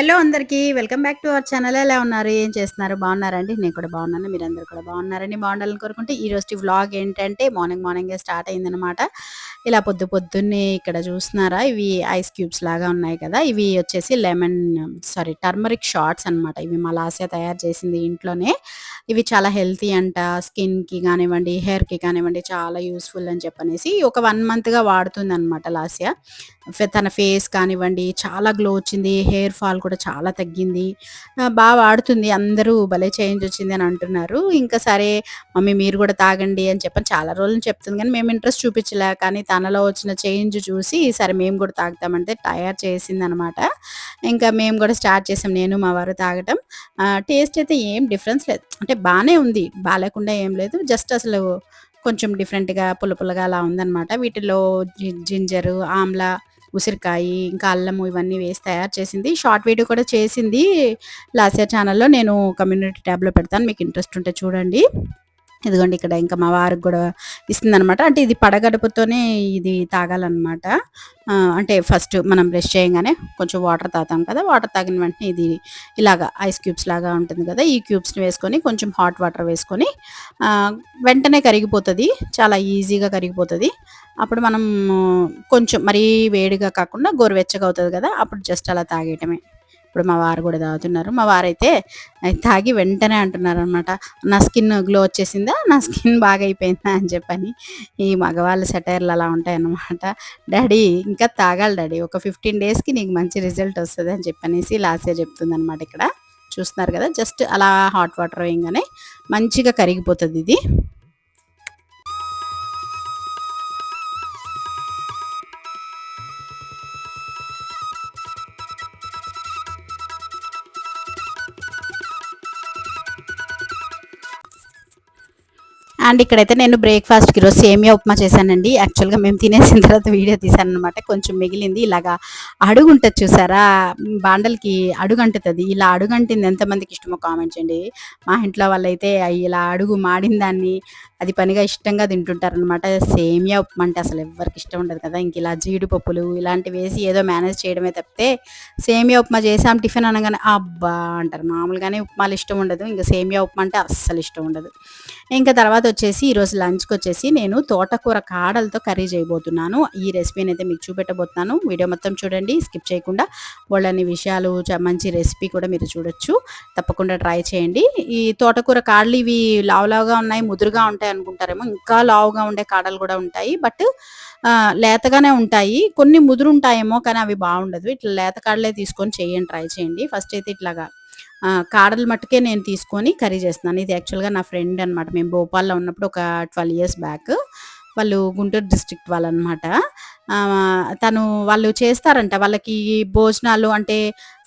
Hello అందరికీ. Welcome back to our channel. ఎలా ఉన్నారు? ఏం చేస్తున్నారు? బాగున్నారండి? నేను కూడా బాగున్నాను. మీరందరూ కూడా బాగున్నారని, బాగుండాలని కోరుకుంటే ఈరోజు వ్లాగ్ ఏంటంటే మార్నింగే స్టార్ట్ అయిందనమాట. ఇలా పొద్దున్నే ఇక్కడ చూస్తున్నారా? ఇవి ఐస్ క్యూబ్స్ లాగా ఉన్నాయి కదా! ఇవి వచ్చేసి టర్మరిక్ షార్ట్స్ అనమాట. ఇవి మా లాస్య తయారు చేసింది ఇంట్లోనే. ఇవి చాలా హెల్తీ అంట. స్కిన్‌కి కానివ్వండి, హెయిర్‌కి కానివ్వండి చాలా యూజ్‌ఫుల్ అని చెప్పనేసి ఒక 1 మంత్‌గా వాడుతుందనమాట లాస్య. తన ఫేస్ కానివ్వండి చాలా గ్లో వచ్చింది. హెయిర్ ఫాల్ కూడా చాలా తగ్గింది. వాడుతుంది. అందరూ భలే చేంజ్ వచ్చింది అని అంటున్నారు. ఇంకా సరే మమ్మీ మీరు కూడా తాగండి అని చెప్పని చాలా రోజుల నుంచి చెప్తుంది కానీ మేము ఇంట్రెస్ట్ చూపించలే. కానీ తనలో వచ్చిన చేంజ్ చూసి సరే మేము కూడా తాగుతామంటే తయారు చేసిందనమాట. ఇంకా మేము కూడా స్టార్ట్ చేసాం. నేను మా వారు తాగటం. టేస్ట్ అయితే ఏం డిఫరెన్స్ లేదు. అంటే బానే ఉంది. బాలేకుండా ఏం లేదు. జస్ట్ అసలు కొంచెం డిఫరెంట్‌గా పుల్లగా అలా ఉందనమాట. వీటిలో జింజరు, ఆమ్లా, ఉసిరికాయి, ఇంకా అల్లము ఇవన్నీ వేసి తయారు చేసింది. షార్ట్ వీడియో కూడా చేసింది లాస్య ఛానల్‌లో. నేను కమ్యూనిటీ ట్యాబ్‌లో పెడతాను. మీకు ఇంట్రెస్ట్ ఉంటే చూడండి. ఇదిగోండి ఇక్కడ ఇంకా మా వారికి గూడా ఇస్తుందనమాట. అంటే ఇది పడగడుపుతోనే ఇది తాగాలనమాట. అంటే ఫస్ట్ మనం బ్రష్ చేయంగానే కొంచెం వాటర్ తాగుతాం కదా! వాటర్ తాగిన వెంటనే ఇది ఇలాగా ఐస్ క్యూబ్స్ లాగా ఉంటుంది కదా! ఈ క్యూబ్స్‌ని వేసుకొని కొంచెం హాట్ వాటర్ వేసుకొని వెంటనే కరిగిపోతది. చాలా ఈజీగా కరిగిపోతది. అప్పుడు మనం కొంచెం మరీ వేడిగా కాకుండా గోరువెచ్చగా అవుతది కదా! అప్పుడు జస్ట్ అలా తాగేయటమే. ఇప్పుడు మా వారు కూడా తాగుతున్నారు. మా వారైతే తాగి వెంటనే అంటున్నారనమాట. నా స్కిన్ గ్లో వచ్చేసిందా? నా స్కిన్ బాగా అయిపోయిందా? అని చెప్పని. ఈ మగవాళ్ళ సెటైర్‌లు అలా ఉంటాయన్నమాట. డాడీ ఇంకా తాగాలి డాడీ. ఒక 15 డేస్‌కి నీకు మంచి రిజల్ట్ వస్తది అని చెప్పనేసి లాస్య చెప్తుందనమాట ఇక్కడ. చూస్తున్నారు కదా! జస్ట్ అలా హాట్ వాటర్ వేయంగానే మంచిగా కరిగిపోతదిది. అండ్ ఇక్కడైతే నేను బ్రేక్‌ఫాస్ట్‌కి ఈరోజు సేమియా ఉప్మా చేశానండి. యాక్చువల్‌గా మేము తినేసిన తర్వాత వీడియో తీశాననమాట. కొంచెం మిగిలింది. ఇలాగా అడుగుంటది చూసారా? బాండలకి అడుగంటుతది. ఇలా అడుగంటింది ఎంతమందికి ఇష్టమో కామెంట్ చేయండి. మా ఇంట్లో వాళ్ళైతే ఇలా అడుగు మాడిన దాన్ని అది పనిగా ఇష్టంగా తింటుంటారనమాట. సేమియా ఉప్మా అంటే అసలు ఎవ్వరికి ఇష్టం ఉండదు కదా! ఇంక ఇలా జీడిపప్పులు ఇలాంటివి వేసి ఏదో మేనేజ్ చేయడమే తప్పితే సేమియా ఉప్మా చేసాం టిఫిన్ అనగానే అబ్బా! అంటారు. మామూలుగానే ఉప్మాలు ఇష్టం ఉండదు. ఇంక సేమియా ఉప్మా అంటే అస్సలు ఇష్టం ఉండదు. ఇంకా తర్వాత వచ్చేసి ఈరోజు లంచ్‌కొచ్చేసి నేను తోటకూర కాడలతో కర్రీ చేయబోతున్నాను. ఈ రెసిపీనైతే మీకు చూపెట్టబోతున్నాను. వీడియో మొత్తం చూడండి స్కిప్ చేయకుండా. బోలెడన్ని విషయాలు మంచి రెసిపీ కూడా మీరు చూడొచ్చు. తప్పకుండా ట్రై చేయండి. ఈ తోటకూర కాడలు ఇవి లావుగా ఉన్నాయి, ముదురుగా ఉంటాయి అనుకుంటారేమో. ఇంకా లావుగా ఉండే కాడలు కూడా ఉంటాయి. బట్ లేతగానే ఉంటాయి. కొన్ని ముదురుంటాయేమో కానీ అవి బాగుండదు. ఇట్లా లేత కాడలే తీసుకొని ట్రై చేయండి. ఫస్ట్ అయితే ఇట్లాగా కాడలు మట్టుకే నేను తీసుకొని కర్రీ చేస్తున్నాను. ఇది యాక్చువల్‌గా నా ఫ్రెండ్ అనమాట. మేము భోపాల్‌లో ఉన్నప్పుడు ఒక 12 ఇయర్స్ బ్యాక్. వాళ్ళు గుంటూరు డిస్ట్రిక్ట్ వాళ్ళనమాట. వాళ్ళు చేస్తారంట. వాళ్ళకి భోజనాలు అంటే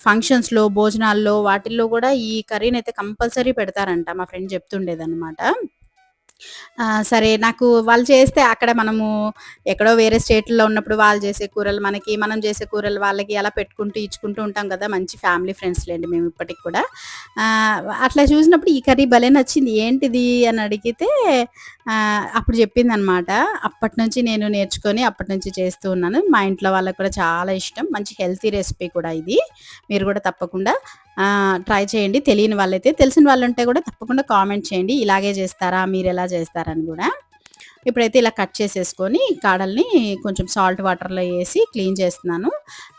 ఫంక్షన్స్‌లో, భోజనాల్లో వాటిల్లో గూడా ఈ కర్రీనైతే కంపల్సరీ పెడతారంట. మా ఫ్రెండ్ చెప్తుండేదనమాట. సరే నాకు వాళ్ళు చేస్తే అక్కడ మనము ఎక్కడో వేరే స్టేట్‌లో ఉన్నప్పుడు వాళ్ళు చేసే కూరలు మనకి, మనం చేసే కూరలు వాళ్ళకి అలా పెట్టుకుంటూ, ఇచ్చుకుంటూ ఉంటాం కదా! మంచి ఫ్యామిలీ ఫ్రెండ్స్ లెండి మేము ఇప్పటికి కూడా. అట్లా చూసినప్పుడు ఈ కర్రీ భలే నచ్చింది. ఏంటిది అని అడిగితే అప్పుడు చెప్పిందనమాట. అప్పటినుంచి నేను నేర్చుకొని అప్పటినుంచి చేస్తూ ఉన్నాను. మా ఇంట్లో వాళ్ళకి కూడా చాలా ఇష్టం. మంచి హెల్తీ రెసిపీ కూడా ఇది. మీరు కూడా తప్పకుండా ట్రై చేయండి. తెలియని వాళ్ళైతే. తెలిసిన వాళ్ళుంటే కూడా తప్పకుండా కామెంట్ చేయండి. ఇలాగే చేస్తారా? మీరెలా చేస్తారని గూడా. ఇప్పుడైతే ఇలా కట్ చేసేసుకొని కాడల్ని కొంచెం సాల్ట్ వాటర్‌లో ఏసి క్లీన్ చేస్తున్నాను.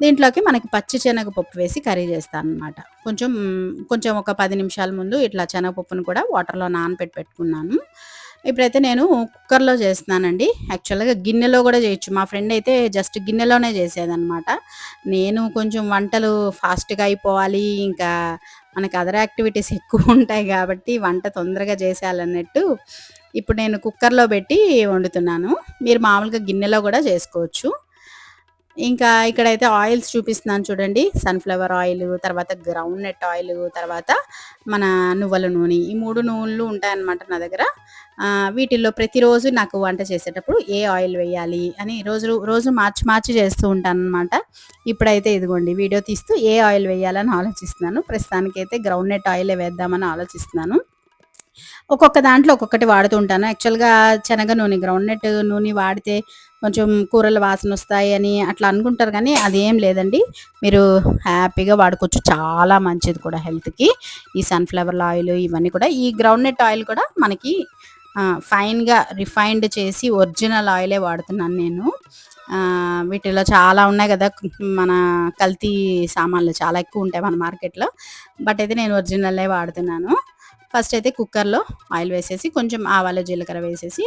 దీంట్లోకి మనకి పచ్చి శనగపప్పు వేసి కర్రీ చేస్తాననమాట. కొంచెం ఒక 10 నిమిషాల ముందు ఇట్లా శనగపప్పును కూడా వాటర్‌లో పెట్టుకున్నాను. ఇప్పుడైతే నేను కుక్కర్‌లో చేస్తున్నానండి. యాక్చువల్‌గా గిన్నెలో గూడా చేయొచ్చు. మా ఫ్రెండ్ అయితే జస్ట్ గిన్నెలోనే చేసేదనమాట. నేను కొంచెం వంటలు ఫాస్ట్‌గా అయిపోవాలి. ఇంకా మనకి అదర్ యాక్టివిటీస్ ఎక్కువుంటాయి గాబట్టి వంట తొందరగా చేసేయాలన్నట్టు ఇప్పుడు నేను కుక్కర్‌లో పెట్టి వండుతున్నాను. మీరు మామూలుగా గిన్నెలో గూడా చేసుకోవచ్చు. ఇంకా ఇక్కడైతే ఆయిల్స్ చూపిస్తున్నాను చూడండి. సన్‌ఫ్లవర్ ఆయిలు, తర్వాత గ్రౌండ్ నట్ ఆయిలు, తర్వాత మన నువ్వుల నూనె. ఈ 3 నూనెలు ఉంటాయన్నమాట నా దగ్గర. వీటిల్లో ప్రతిరోజు నాకు వంట చేసేటప్పుడు ఏ ఆయిల్ వేయాలి అని రోజు మార్చి చేస్తూ ఉంటానన్నమాట. ఇప్పుడైతే ఇదిగోండి వీడియో తీస్తూ ఏ ఆయిల్ వేయాలని ఆలోచిస్తున్నాను. ప్రస్తుతానికైతే గ్రౌండ్ నట్ ఆయిలే వేద్దామని ఆలోచిస్తున్నాను. ఒక్కొక్క దాంట్లో ఒక్కొక్కటి వాడుతూ ఉంటాను. యాక్చువల్‌గా శనగ నూనె, గ్రౌండ్‌నట్ నూనె వాడితే కొంచెం కూరల వాసనొస్తాయని అట్లా అనుకుంటారు గానీ, అదేం లేదండి. మీరు హ్యాపీగా వాడుకోవచ్చు. చాలా మంచిది కూడా హెల్త్‌కి. ఈ సన్‌ఫ్లవర్ ఆయిల్ ఇవన్నీ కూడా. ఈ గ్రౌండ్‌నట్ ఆయిల్ కూడా మనకి ఫైన్‌గా రిఫైన్డ్ చేసి ఒరిజినల్ ఆయిలే వాడుతున్నాను నేను. వీటిలో చాలా ఉన్నాయి గదా! మన కల్తీ సామాన్లు చాలా ఎక్కువుంటాయి మన మార్కెట్‌లో. బట్ అయితే నేను ఒరిజినలే వాడుతున్నాను. ఫస్ట్ అయితే కుక్కర్‌లో ఆయిల్ వేసేసి, కొంచెం ఆవాలు, జీలకర్ర వేసేసి,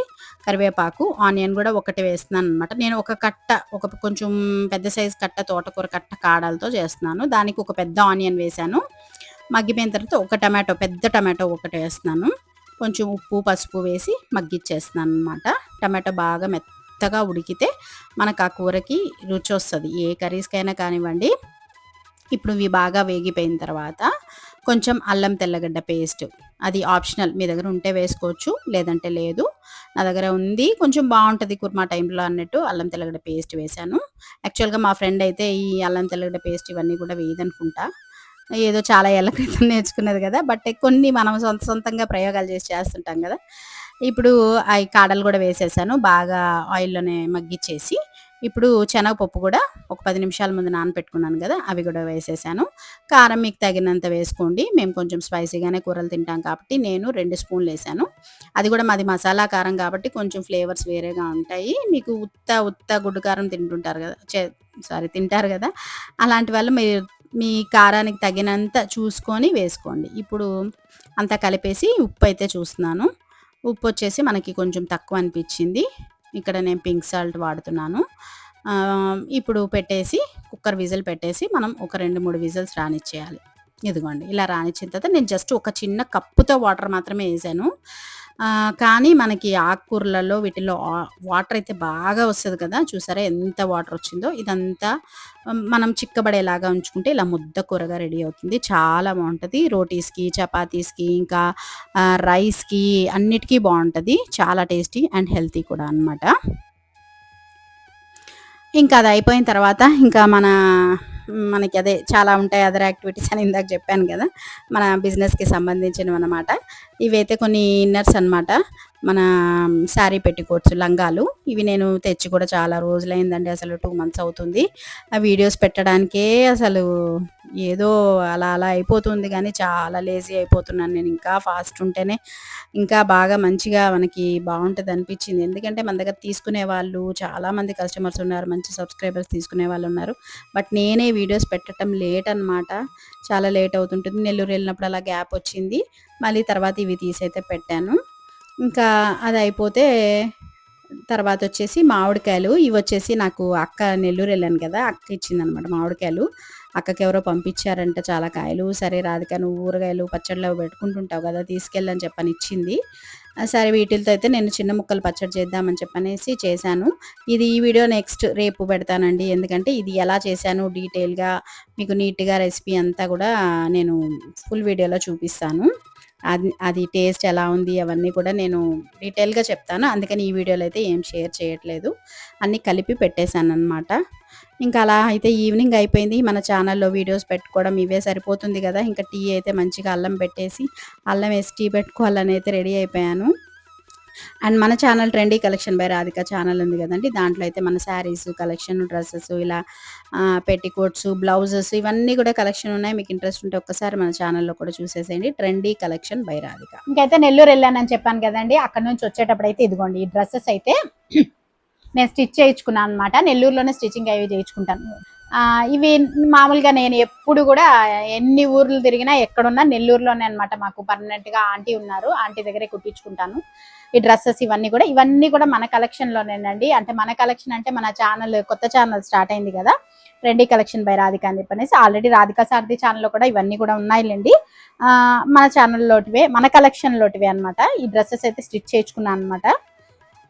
కరివేపాకు, ఆనియన్ గూడా ఒకటి వేస్తున్నాననమాట. నేను ఒక కట్ట, ఒక కొంచెం పెద్ద సైజ్ కట్ట తోటకూర కట్ట కాడలతో చేస్తున్నాను. దానికి ఒక పెద్ద ఆనియన్ వేశాను. మగ్గిపోయిన తర్వాత ఒక టమాటో, పెద్ద టమాటో ఒకటి వేస్తున్నాను. కొంచెం ఉప్పు, పసుపు వేసి మగ్గిచ్చేస్తున్నాననమాట. టమాటో బాగా మెత్తగా ఉడికితే మనకు ఆ కూరకి రుచొస్తది. ఏ కర్రీస్‌కైనా కానివ్వండి. ఇప్పుడు ఇవి బాగా వేగిపోయిన తర్వాత కొంచెం అల్లం తెల్లగడ్డ పేస్ట్, అది ఆప్షనల్, మీ దగ్గర ఉంటే వేసుకోవచ్చు, లేదంటే లేదు. నా దగ్గర ఉంది, కొంచెం బాగుంటుంది కుర్మా టైంలో అన్నట్టు అల్లం తెల్లగడ్డ పేస్ట్ వేశాను. యాక్చువల్గా మా ఫ్రెండ్ అయితే ఈ అల్లం తెల్లగడ్డ పేస్ట్ ఇవన్నీ కూడా వేయదనుకుంటా. ఏదో చాలా ఏళ్ల క్రితం నేర్చుకున్నది కదా, బట్ కొన్ని మనం సొంతంగా ప్రయోగాలు చేసి చేస్తుంటాం కదా. ఇప్పుడు అవి కాడలు కూడా వేసేసాను, బాగా ఆయిల్లోనే మగ్గిచ్చేసి. ఇప్పుడు శనగపప్పు కూడా ఒక 10 నిమిషాల ముందు నానపెట్టుకున్నాను కదా, అవి కూడా వేసేసాను. కారం మీకు తగినంత వేసుకోండి. మేము కొంచెం స్పైసీగానే కూరలు తింటాం కాబట్టి నేను 2 స్పూన్లు వేసాను. అది కూడా మాది మసాలా కారం కాబట్టి కొంచెం ఫ్లేవర్స్ వేరేగా ఉంటాయి. మీకు ఉత్త గుడ్డు కారం తింటుంటారు కదా, తింటారు కదా, అలాంటి వాళ్ళు మీరు మీ కారానికి తగినంత చూసుకొని వేసుకోండి. ఇప్పుడు అంతా కలిపేసి ఉప్పు అయితే చూస్తున్నాను. ఉప్పు వచ్చేసి మనకి కొంచెం తక్కువ అనిపించింది. ఇక్కడ నేను పింక్ సాల్ట్ వాడుతున్నాను. ఇప్పుడు పెట్టేసి కుక్కర్ విజిల్ పెట్టేసి మనం ఒక 2, 3 విజిల్స్ రానిచ్చేయాలి. ఇదిగోండి ఇలా రానిచ్చిన తర్వాత నేను జస్ట్ ఒక చిన్న కప్పుతో వాటర్ మాత్రమే వేసాను. కానీ మనకి ఆకుకూరలలో వీటిలో వాటర్ అయితే బాగా వస్తది కదా! చూసారా ఎంత వాటర్ వచ్చిందో. ఇదంతా మనం చిక్కబడేలాగా ఉంచుకుంటే ఇలా ముద్ద కూరగా రెడీ అవుతుంది. చాలా బావుంటది. రోటీస్‌కి, చపాతీస్‌కి, ఇంకా రైస్‌కి అన్నిటికి బావుంటది. చాలా టేస్టీ అండ్ హెల్తీ కూడా అనమాట. ఇంకా అది అయిపోయిన తర్వాత ఇంకా మనకి అదే చాలా ఉంటాయి అదర్ యాక్టివిటీస్ అని ఇందాక చెప్పాను కదా, మన బిజినెస్కి సంబంధించినవన్నమాట. ఇవైతే కొన్ని ఇన్నర్స్ అనమాట. మన శారీ పెట్టికోట్స్, లంగాలు. ఇవి నేను తెచ్చి కూడా చాలా రోజులైందండి, అసలు 2 మంత్స్ అవుతుంది. ఆ వీడియోస్ పెట్టడానికే అసలు ఏదో అలా అలా అయిపోతుంది కానీ చాలా లేజీ అయిపోతున్నాను నేను. ఇంకా ఫాస్ట్ ఉంటేనే ఇంకా బాగా మంచిగా మనకి బాగుంటుంది అనిపించింది. ఎందుకంటే మన దగ్గర తీసుకునే వాళ్ళు చాలామంది కస్టమర్స్ ఉన్నారు, మంచి సబ్స్క్రైబర్స్ తీసుకునే వాళ్ళు ఉన్నారు. బట్ నేనే వీడియోస్ పెట్టడం లేట్ అనమాట. చాలా లేట్ అవుతుంటుంది. నెల్లూరు వెళ్ళినప్పుడు అలా గ్యాప్ వచ్చింది. మళ్ళీ తర్వాత ఇవి తీసైతే పెట్టాను. ఇంకా అది అయిపోతే తర్వాత వచ్చేసి మామిడికాయలు. ఇవి వచ్చేసి నాకు అక్క, నెల్లూరు వెళ్ళాను కదా, అక్క ఇచ్చిందనమాట మామిడికాయలు. అక్కకి ఎవరో పంపించారంట చాలా కాయలు. సరే రాధిక, నువ్వు ఊరగాయలు పచ్చళ్ళు అవి పెట్టుకుంటుంటావు కదా, తీసుకెళ్ళని చెప్పని ఇచ్చింది. సరే వీటితో అయితే నేను చిన్న ముక్కలు పచ్చడి చేద్దామని చెప్పనేసి చేశాను. ఈ వీడియో నెక్స్ట్ రేపు పెడతానండి. ఎందుకంటే ఇది ఎలా చేశాను డీటెయిల్గా మీకు నీట్గా రెసిపీ అంతా కూడా నేను ఫుల్ వీడియోలో చూపిస్తాను. అది టేస్ట్ ఎలా ఉంది అవన్నీ కూడా నేను డీటెయిల్‌గా చెప్తాను. అందుకని ఈ వీడియోలో అయితే ఏం షేర్ చేయట్లేదు. అన్నీ కలిపి పెట్టేశాననమాట. ఇంకా అలా అయితే ఈవినింగ్ అయిపోయింది. మన ఛానల్‌లో వీడియోస్ పెట్టుకోవడం ఇవే సరిపోతుంది కదా! ఇంకా టీ అయితే మంచిగా అల్లం పెట్టేసి, అల్లం వేసి టీ పెట్టుకోవాలని అయితే రెడీ అయిపోయాను. అండ్ మన channel trendy collection by Radhika channel ఉంది కదండీ! దాంట్లో అయితే మన శారీస్ కలెక్షన్, డ్రెసెస్, ఇలా పెట్టికోట్స్, బ్లౌజెస్ ఇవన్నీ కూడా కలెక్షన్ ఉన్నాయి. మీకు ఇంట్రెస్ట్ ఉంటే ఒక్కసారి మన ఛానల్‌లో కూడా చూసేసేయండి. Trendy collection by Radhika. ఇంకైతే నెల్లూరు వెళ్ళానని చెప్పాను కదండీ! అక్కడ నుంచి వచ్చేటప్పుడు అయితే ఇదిగోండి ఈ డ్రెసెస్ అయితే నేను స్టిచ్ చేయించుకున్నాను అనమాట. నెల్లూరులోనే స్టిచ్చింగ్ అవి చేయించుకుంటాను. ఇవి మామూలుగా నేను ఎప్పుడు కూడా ఎన్ని ఊర్లు తిరిగినా ఎక్కడున్నా నెల్లూరులోనే అనమాట. మాకు పర్మనెంట్‌గా ఆంటీ ఉన్నారు. ఆంటీ దగ్గరే కుట్టించుకుంటాను. ఈ డ్రెస్సెస్ ఇవన్నీ కూడా మన కలెక్షన్‌లోనేనండి. అంటే మన కలెక్షన్ అంటే మన ఛానల్, కొత్త ఛానల్ స్టార్ట్ అయింది కదా, ట్రెండీ కలెక్షన్ బై రాధిక అని చెప్పనేసి. ఆల్రెడీ రాధికా సారథి ఛానల్లో కూడా ఇవన్నీ కూడా ఉన్నాయిలేండి. మన ఛానల్లోటివే, మన కలెక్షన్‌లోటివే అనమాట. ఈ డ్రెస్సెస్ అయితే స్టిచ్ చేయించుకున్నాను అనమాట.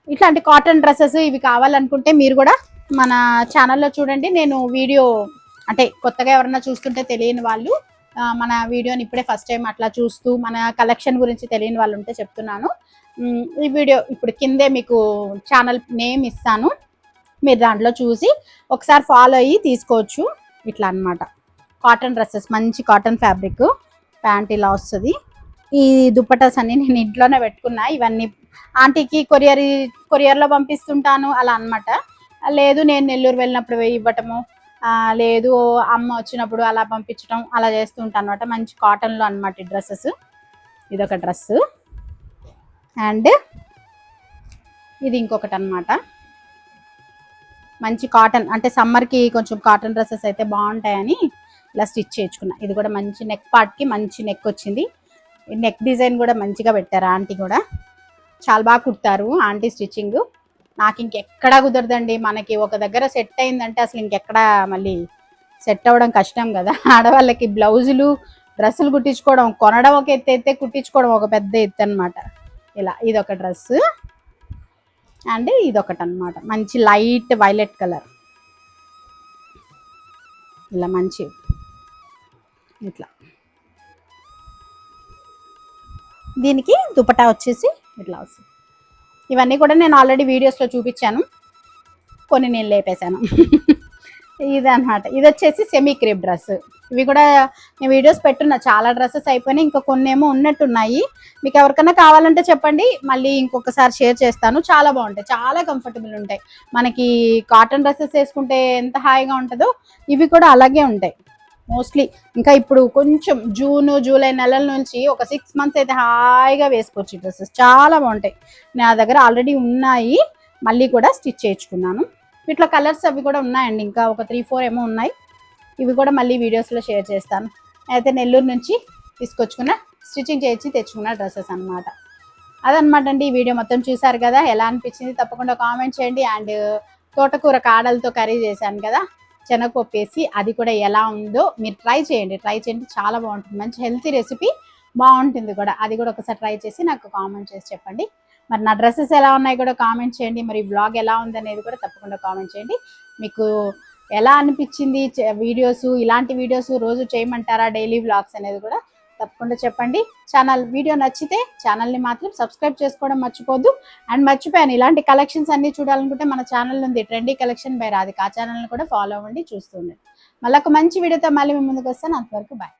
ఇట్లాంటి కాటన్ డ్రెస్సెస్ ఇవి కావాలనుకుంటే మీరు కూడా మన ఛానల్లో చూడండి. నేను వీడియో అంటే కొత్తగా ఎవరన్నా చూస్తుంటే తెలియని వాళ్ళు మన వీడియోని ఇప్పుడే ఫస్ట్ టైం అట్లా చూస్తూ మన కలెక్షన్ గురించి తెలియని వాళ్ళు ఉంటే చెప్తున్నాను. ఈ వీడియో ఇప్పుడు కిందే మీకు ఛానల్ నేమ్ ఇస్తాను. మీరు దాంట్లో చూసి ఒకసారి ఫాలో అయ్యి తీసుకోవచ్చు. ఇట్లా అనమాట కాటన్ డ్రెస్సెస్, మంచి కాటన్ ఫ్యాబ్రిక్, ప్యాంట్ ఇలా వస్తుంది. ఈ దుప్పటాస్ అన్ని నేను ఇంట్లోనే పెట్టుకున్నా. ఇవన్నీ ఆంటీకి కొరియర్లో పంపిస్తుంటాను అలా అనమాట. లేదు నేను నెల్లూరు వెళ్ళినప్పుడు ఇవ్వటము, లేదు అమ్మ వచ్చినప్పుడు అలా పంపించడం అలా చేస్తూ ఉంటాను అనమాట. మంచి కాటన్లో అనమాట ఈ డ్రెస్సెస్. ఇదొక డ్రెస్సు అండ్ ఇది ఇంకొకటి అనమాట. మంచి కాటన్ అంటే సమ్మర్కి కొంచెం కాటన్ డ్రెస్సెస్ అయితే బాగుంటాయని ఇలా స్టిచ్ చేయించుకున్నా. ఇది కూడా మంచి నెక్ పార్ట్కి మంచి నెక్ వచ్చింది. నెక్ డిజైన్ కూడా మంచిగా పెట్టారు ఆంటీ కూడా. చాలా బాగా కుడతారు ఆంటీ స్టిచ్చింగ్. నాకు ఇంకెక్కడా కుదరదండి. మనకి ఒక దగ్గర సెట్ అయిందంటే అసలు ఇంకెక్కడా మళ్ళీ సెట్ అవ్వడం కష్టం కదా. ఆడవాళ్ళకి బ్లౌజులు డ్రెస్సులు కుట్టించుకోవడం, కొనడం ఒక ఎత్తు అయితే కుట్టించుకోవడం ఒక పెద్ద ఎత్తు అనమాట. ఇలా ఇదొక డ్రెస్సు అండ్ ఇదొకటి అనమాట. మంచి లైట్ వైలెట్ కలర్, ఇలా మంచి ఇట్లా. దీనికి దుపట్టా వచ్చేసి ఇట్లా వస్తుంది. ఇవన్నీ కూడా నేను ఆల్రెడీ వీడియోస్లో చూపించాను, కొన్ని నేను లేపేశాను. ఇదన్నమాట. ఇది వచ్చేసి సెమీ క్రేప్ డ్రెస్. ఇవి కూడా నేను వీడియోస్ పెట్టున్నా. చాలా డ్రెస్సెస్ అయిపోయినాయి, ఇంకా కొన్ని ఏమో ఉన్నట్టున్నాయి. మీకు ఎవరికైనా కావాలంటే చెప్పండి, మళ్ళీ ఇంకొకసారి షేర్ చేస్తాను. చాలా బాగుంటాయి, చాలా కంఫర్టబుల్ ఉంటాయి. మనకి కాటన్ డ్రెస్సెస్ వేసుకుంటే ఎంత హాయిగా ఉంటుందో ఇవి కూడా అలాగే ఉంటాయి మోస్ట్లీ. ఇంకా ఇప్పుడు కొంచెం జూన్ జూలై నెలల నుంచి ఒక 6 months అయితే హాయిగా వేసుకోవచ్చు ఈ డ్రెస్సెస్. చాలా బాగుంటాయి. నా దగ్గర ఆల్రెడీ ఉన్నాయి, మళ్ళీ కూడా స్టిచ్ చేయించుకున్నాను. వీటిలో కలర్స్ అవి కూడా ఉన్నాయండి, ఇంకా ఒక 3-4 ఏమో ఉన్నాయి. ఇవి కూడా మళ్ళీ వీడియోస్లో షేర్ చేస్తాను. అయితే నెల్లూరు నుంచి తీసుకొచ్చుకున్న స్టిచ్చింగ్ చేయించి తెచ్చుకున్న డ్రెస్సెస్ అనమాట. అదనమాట అండి. ఈ వీడియో మొత్తం చూసారు కదా, ఎలా అనిపించింది తప్పకుండా కామెంట్ చేయండి. అండ్ తోటకూర కాడలతో కర్రీ చేశాను కదా, శనగపప్పు వేసి, అది కూడా ఎలా ఉందో మీరు ట్రై చేయండి. చాలా బాగుంటుంది. మంచి హెల్తీ రెసిపీ, బాగుంటుంది కూడా. అది కూడా ఒకసారి ట్రై చేసి నాకు కామెంట్ చేసి చెప్పండి. మరి నా డ్రెస్సెస్ ఎలా ఉన్నాయి కూడా కామెంట్ చేయండి. మరి బ్లాగ్ ఎలా ఉందనేది కూడా తప్పకుండా కామెంట్ చేయండి. మీకు ఎలా అనిపించింది వీడియోస్, ఇలాంటి వీడియోస్ రోజు చేయమంటారా, డైలీ వ్లాగ్స్ అనేది కూడా తప్పకుండా చెప్పండి. వీడియో నచ్చితే ఛానల్ని మాత్రం సబ్స్క్రైబ్ చేసుకోవడం మర్చిపోద్దు. అండ్ మర్చిపోయాను, ఇలాంటి కలెక్షన్స్ అన్నీ చూడాలనుకుంటే మన ఛానల్ ఉంది ట్రెండీ కలెక్షన్ బై రాధిక. ఆ ఛానల్ని కూడా ఫాలో అవ్వండి, చూస్తుండండి. మళ్ళీ ఒక మంచి వీడియోతో మళ్ళీ మీ ముందుకు వస్తాను. అంతవరకు బాయ్.